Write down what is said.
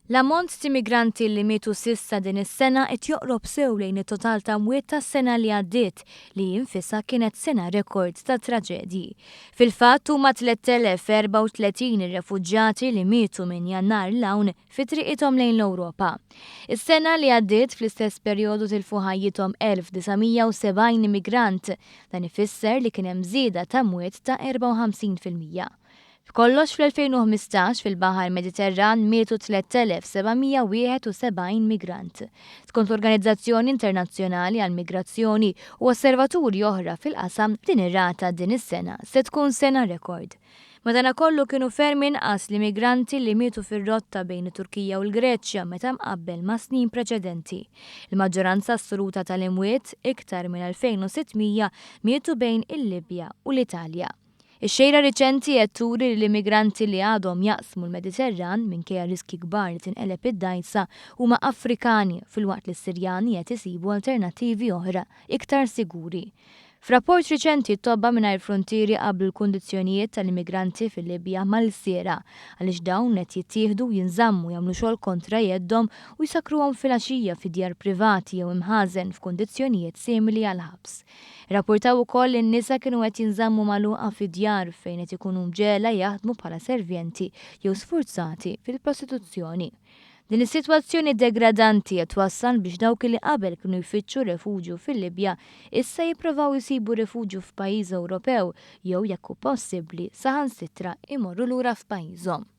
L-ammont ta' immigranti li mietu sissa din is-sena qed joqrob sew lejn it-total ta' mwiet tas-sena li għaddiet li jinfisha kienet sena rekord ta' traġedji. Fil-fatt huma 3034 ir-refuġġjati li mietu minn Jannar l-hawn fi triqithom lejn l-Ewropa. Is-sena li għaddiet fl-istess perjodu tilfu ħajjithom 1970 immigrant, dan ifisser li kien hemm żieda ta' mwiet ta' 54%. F'kollox fl-2015 fil-Baħar Mediterran mietu 3771 migrant. Skont l-Organizzazzjoni Internazzjonali għall-Migrazzjoni u osservaturi oħra fil-qasam din ir-rata din is-sena se tkun sena rekord. Madankollu kienu ferm inqas l-immigranti li mietu fir-rotta bejn it-Turkija u l-Greċja meta mqabbel ma' snin preċedenti. Il-maġġoranza assoluta tal-imwiet, iktar minn 2600, mietu bejn il-Libja u l-Italja. Ix-xejra riċenti qed turi li l-immigranti li għadhom jaqsmu l-Mediterran minkejja riski kbar li tinqeleb id-dgħajsa huma Afrikani filwaqt li s-Sirjani qed isibu alternattivi oħra iktar siguri. F'rapport riċenti t-tobba mingħajr frontieri qablu l-kundizzjonijiet tal-immigranti fil-Libja mal-siera għaliex dawn qed jittieħdu jinżammu jagħmlu xogħol kontra jeddhom u jsakruhom filgħaxija fi djar privati jew imħażen f'kundizzjonijiet simili għal ħabs. Rapportaw ukoll li n-nisa kienu qed jinżammu magħluqa fi djar fejn qed ikunu mġela jaħdmu bħala servjenti jew sfurzati fil-prostituzzjoni. Din is-sitwazzjoni degradanti qed twassal biex dawk li qabel kienu jfittxu refuġju fil-Libja issa jippruvaw isibu refuġju f'pajjiż Ewropew jew jekk hu possibbli saħansitra imorru lura f'pajjiżhom.